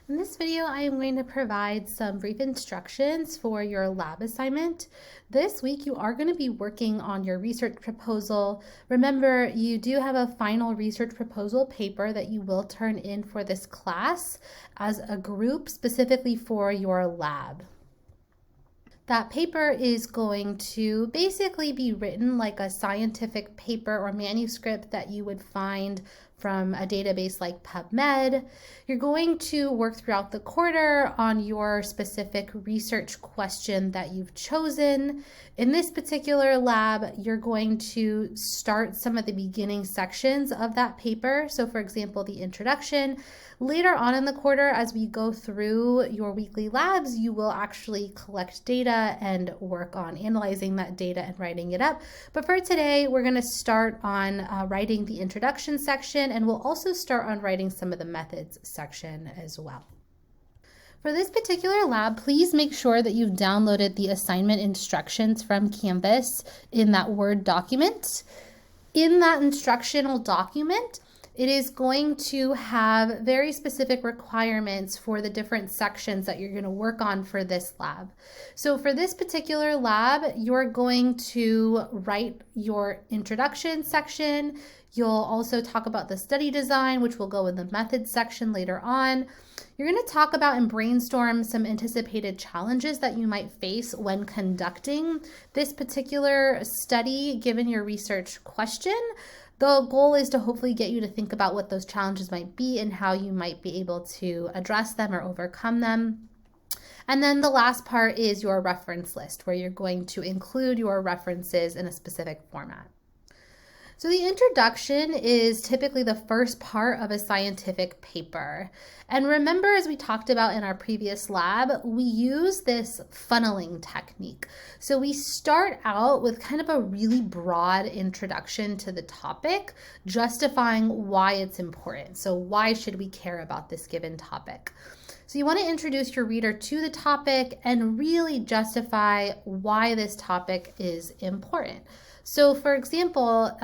In this video, I am going to provide some brief instructions for your lab assignment. This week, you are going to be working on your research proposal. Remember, you do have a final research proposal paper that you will turn in for this class as a group specifically for your lab. That paper is going to basically be written like a scientific paper or manuscript that you would find from a database like PubMed. You're going to work throughout the quarter on your specific research question that you've chosen. In this particular lab, you're going to start some of the beginning sections of that paper. So for example, the introduction. Later on in the quarter, as we go through your weekly labs, you will actually collect data and work on analyzing that data and writing it up. But for today, we're going to start on writing the introduction section, and we'll also start on writing some of the methods section as well. For this particular lab, please make sure that you've downloaded the assignment instructions from Canvas in that Word document. In that instructional document, it is going to have very specific requirements for the different sections that you're going to work on for this lab. So for this particular lab, you're going to write your introduction section. You'll also talk about the study design, which will go in the methods section later on. You're going to talk about and brainstorm some anticipated challenges that you might face when conducting this particular study, given your research question. The goal is to hopefully get you to think about what those challenges might be and how you might be able to address them or overcome them. And then the last part is your reference list, where you're going to include your references in a specific format. So the introduction is typically the first part of a scientific paper. And remember, as we talked about in our previous lab, we use this funneling technique. So we start out with kind of a really broad introduction to the topic, justifying why it's important. So why should we care about this given topic? So you want to introduce your reader to the topic and really justify why this topic is important. So for example,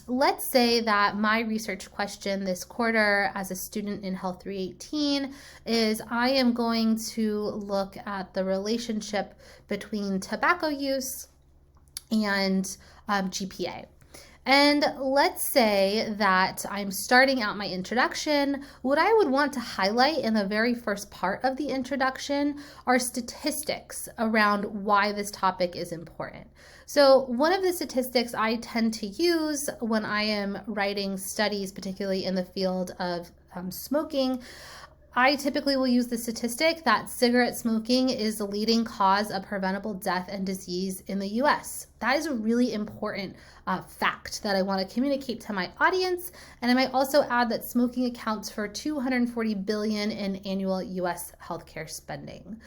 let's say that my research question this quarter as a student in Health 318 is I am going to look at the relationship between tobacco use and GPA. And let's say that I'm starting out my introduction. What I would want to highlight in the very first part of the introduction are statistics around why this topic is important. So one of the statistics I tend to use when I am writing studies, particularly in the field of smoking, I typically will use the statistic that cigarette smoking is the leading cause of preventable death and disease in the US. That is a really important fact that I want to communicate to my audience. And I might also add that smoking accounts for $240 billion in annual US healthcare spending.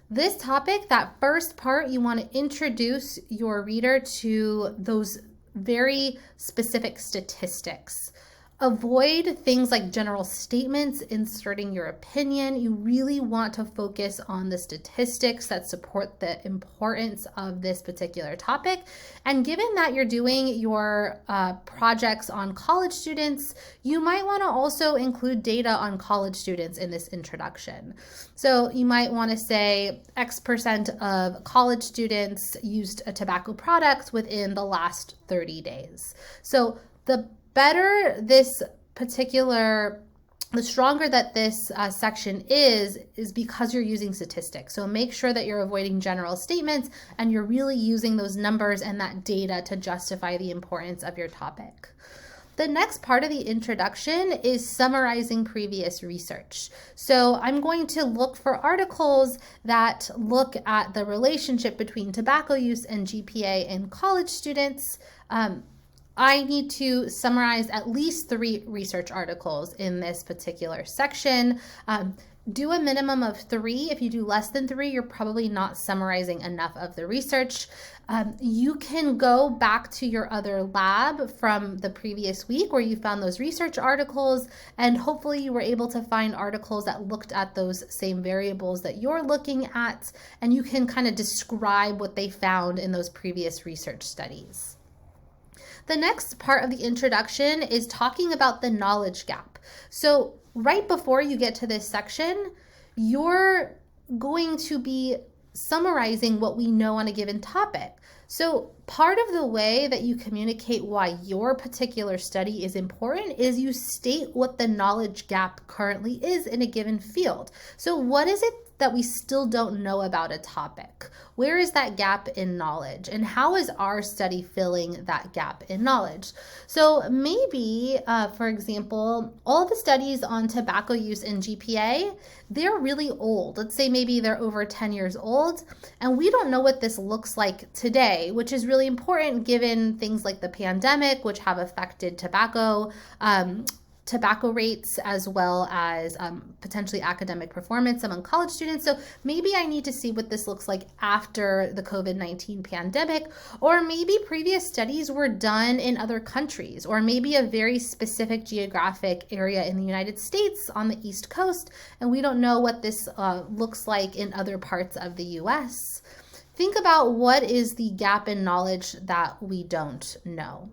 This topic, that first part, you want to introduce your reader to those very specific statistics. Avoid things like general statements, inserting your opinion. You really want to focus on the statistics that support the importance of this particular topic. And given that you're doing your projects on college students, you might want to also include data on college students in this introduction. So you might want to say X% of college students used a tobacco product within the last 30 days. So the stronger that this section is because you're using statistics. So make sure that you're avoiding general statements and you're really using those numbers and that data to justify the importance of your topic. The next part of the introduction is summarizing previous research. So I'm going to look for articles that look at the relationship between tobacco use and GPA in college students. I need to summarize at least 3 research articles in this particular section. Do a minimum of 3. If you do less than 3, you're probably not summarizing enough of the research. You can go back to your other lab from the previous week where you found those research articles, and hopefully you were able to find articles that looked at those same variables that you're looking at, and you can kind of describe what they found in those previous research studies. The next part of the introduction is talking about the knowledge gap. So right before you get to this section, you're going to be summarizing what we know on a given topic. So part of the way that you communicate why your particular study is important is you state what the knowledge gap currently is in a given field. So what is it that we still don't know about a topic? Where is that gap in knowledge? And how is our study filling that gap in knowledge? So maybe, for example, all the studies on tobacco use and GPA, they're really old. Let's say maybe they're over 10 years old, and we don't know what this looks like today, which is really important given things like the pandemic, which have affected tobacco rates, as well as potentially academic performance among college students. So maybe I need to see what this looks like after the COVID-19 pandemic, or maybe previous studies were done in other countries, or maybe a very specific geographic area in the United States on the East Coast, and we don't know what this looks like in other parts of the US. Think about what is the gap in knowledge that we don't know.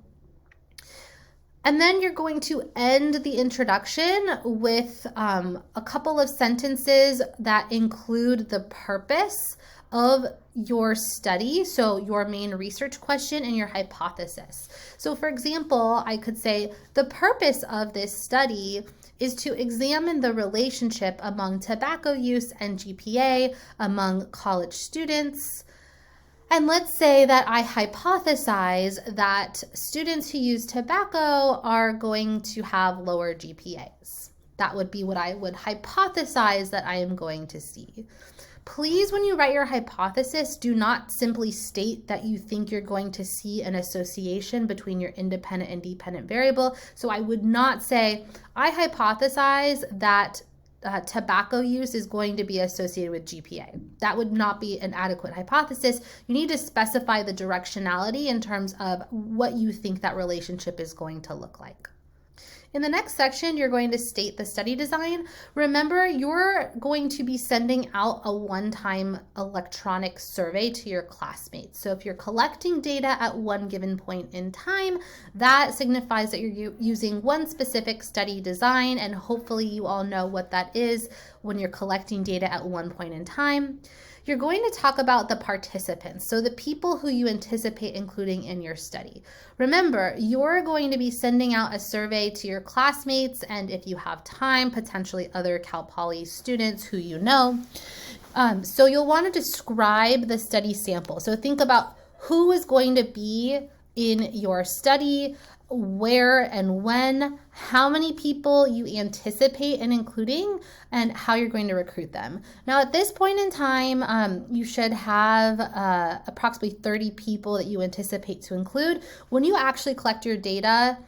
And then you're going to end the introduction with a couple of sentences that include the purpose of your study, so your main research question and your hypothesis. So for example, I could say the purpose of this study is to examine the relationship among tobacco use and GPA among college students. And let's say that I hypothesize that students who use tobacco are going to have lower GPAs. That would be what I would hypothesize that I am going to see. Please, when you write your hypothesis, do not simply state that you think you're going to see an association between your independent and dependent variable. So I would not say, I hypothesize that tobacco use is going to be associated with GPA. That would not be an adequate hypothesis. You need to specify the directionality in terms of what you think that relationship is going to look like. In the next section, you're going to state the study design. Remember, you're going to be sending out a one-time electronic survey to your classmates. So if you're collecting data at one given point in time, that signifies that you're using one specific study design, and hopefully you all know what that is when you're collecting data at one point in time. You're going to talk about the participants, so the people who you anticipate including in your study. Remember, you're going to be sending out a survey to your classmates, and if you have time, potentially other Cal Poly students who you know. So you'll want to describe the study sample. So think about who is going to be in your study, where and when, how many people you anticipate in including, and how you're going to recruit them. Now, at this point in time, you should have approximately 30 people that you anticipate to include. When you actually collect your data,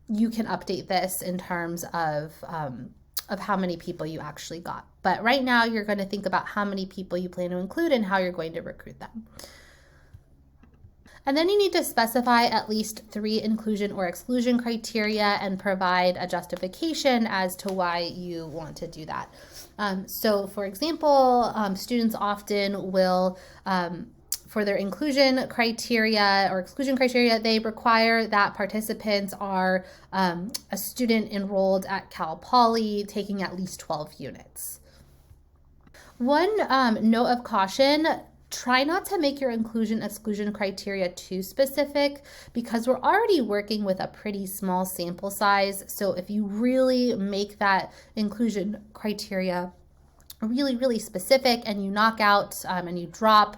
you can update this in terms of how many people you actually got. But right now, you're going to think about how many people you plan to include and how you're going to recruit them. And then you need to specify at least 3 inclusion or exclusion criteria and provide a justification as to why you want to do that. So for example, students often will, for their inclusion criteria or exclusion criteria, they require that participants are a student enrolled at Cal Poly taking at least 12 units. One note of caution: try not to make your inclusion-exclusion criteria too specific, because we're already working with a pretty small sample size. So if you really make that inclusion criteria really, really specific and you knock out and you drop,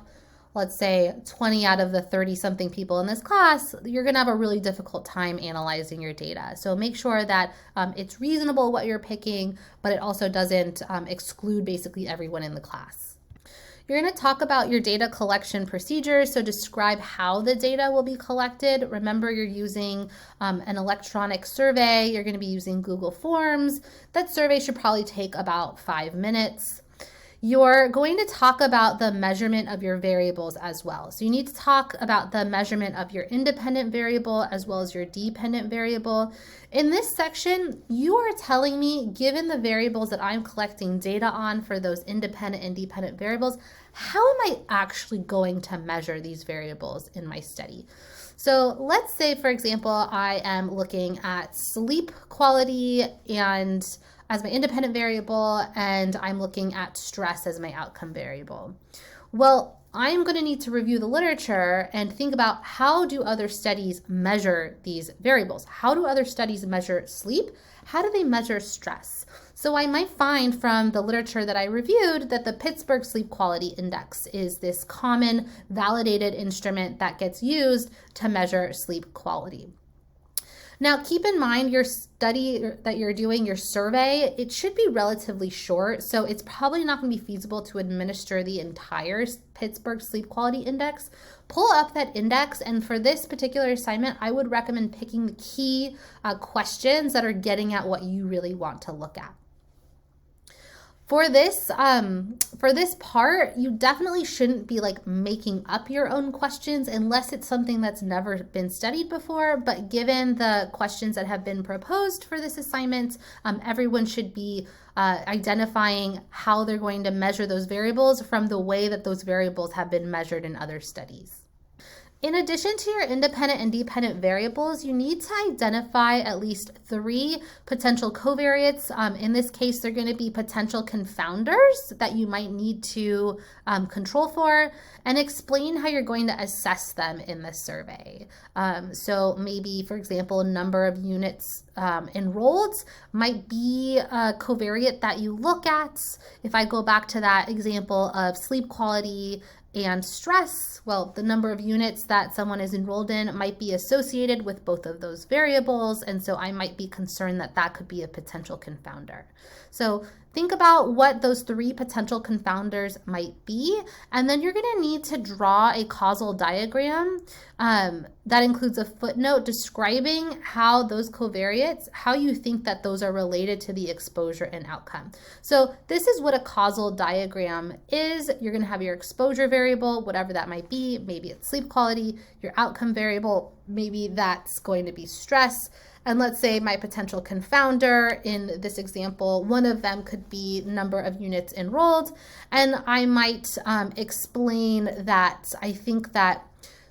let's say, 20 out of the 30-something people in this class, you're going to have a really difficult time analyzing your data. So make sure that it's reasonable what you're picking, but it also doesn't exclude basically everyone in the class. You're going to talk about your data collection procedures, so describe how the data will be collected. Remember, you're using an electronic survey. You're going to be using Google Forms. That survey should probably take about 5 minutes. you're going to talk about the measurement of your variables as well. So you need to talk about the measurement of your independent variable as well as your dependent variable. In this section, you are telling me, given the variables that I'm collecting data on for those independent and dependent variables, how am I actually going to measure these variables in my study? So let's say, for example, I am looking at sleep quality and as my independent variable, and I'm looking at stress as my outcome variable. Well, I'm going to need to review the literature and think about how do other studies measure these variables? How do other studies measure sleep? How do they measure stress? So I might find from the literature that I reviewed that the Pittsburgh Sleep Quality Index is this common validated instrument that gets used to measure sleep quality. Now, keep in mind your study that you're doing, your survey, it should be relatively short, so it's probably not going to be feasible to administer the entire Pittsburgh Sleep Quality Index. Pull up that index, and for this particular assignment, I would recommend picking the key questions that are getting at what you really want to look at. For this part, you definitely shouldn't be like making up your own questions unless it's something that's never been studied before. But given the questions that have been proposed for this assignment, everyone should be identifying how they're going to measure those variables from the way that those variables have been measured in other studies. In addition to your independent and dependent variables, you need to identify at least 3 potential covariates. In this case, they're going to be potential confounders that you might need to control for, and explain how you're going to assess them in the survey. So maybe, for example, number of units enrolled might be a covariate that you look at. If I go back to that example of sleep quality and stress, well, the number of units that someone is enrolled in might be associated with both of those variables, and so I might be concerned that that could be a potential confounder. So think about what those 3 potential confounders might be, and then you're going to need to draw a causal diagram that includes a footnote describing how those covariates, how you think that those are related to the exposure and outcome. So this is what a causal diagram is. You're going to have your exposure variable, whatever that might be. Maybe it's sleep quality. Your outcome variable, maybe that's going to be stress. And let's say my potential confounder in this example, one of them could be number of units enrolled. And I might explain that I think that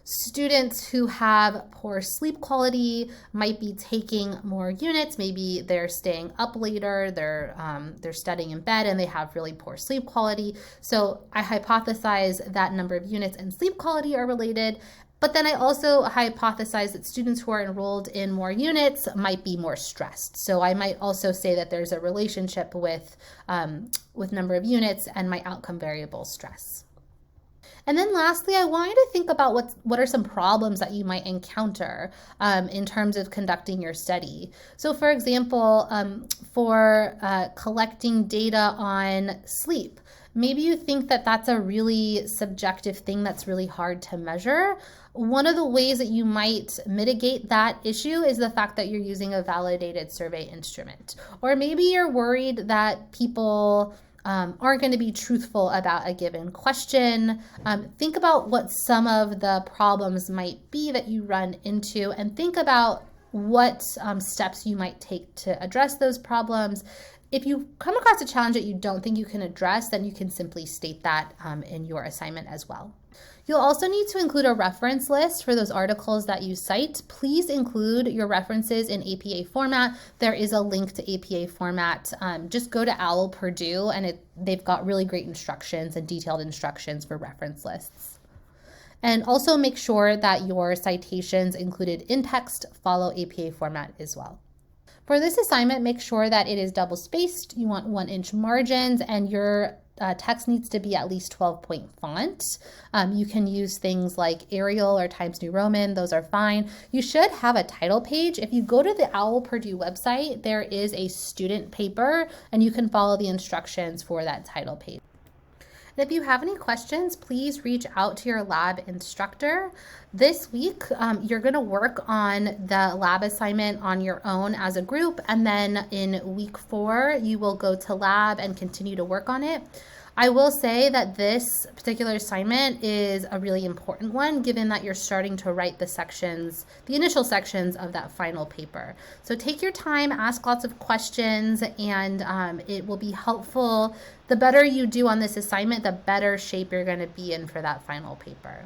students who have poor sleep quality might be taking more units. Maybe they're staying up later, they're studying in bed, and they have really poor sleep quality. So I hypothesize that number of units and sleep quality are related. But then I also hypothesize that students who are enrolled in more units might be more stressed. So I might also say that there's a relationship with number of units and my outcome variable stress. And then lastly, I want you to think about what are some problems that you might encounter in terms of conducting your study. So for example, for collecting data on sleep, maybe you think that that's a really subjective thing that's really hard to measure. One of the ways that you might mitigate that issue is the fact that you're using a validated survey instrument. Or maybe you're worried that people aren't going to be truthful about a given question. Think about what some of the problems might be that you run into, and think about what steps you might take to address those problems. If you come across a challenge that you don't think you can address, then you can simply state that in your assignment as well. You'll also need to include a reference list for those articles that you cite. Please include your references in APA format. There is a link to APA format. Just go to OWL Purdue, and they've got really great instructions and detailed instructions for reference lists. And also make sure that your citations included in text follow APA format as well. For this assignment, make sure that it is double spaced. You want 1-inch margins, and your text needs to be at least 12-point font. You can use things like Arial or Times New Roman. Those are fine. You should have a title page. If you go to the OWL Purdue website, there is a student paper, and you can follow the instructions for that title page. And if you have any questions, please reach out to your lab instructor. This week, you're going to work on the lab assignment on your own as a group, and then in week 4, you will go to lab and continue to work on it. I will say that this particular assignment is a really important one, given that you're starting to write the initial sections of that final paper. So take your time, ask lots of questions, and it will be helpful. The better you do on this assignment, the better shape you're going to be in for that final paper.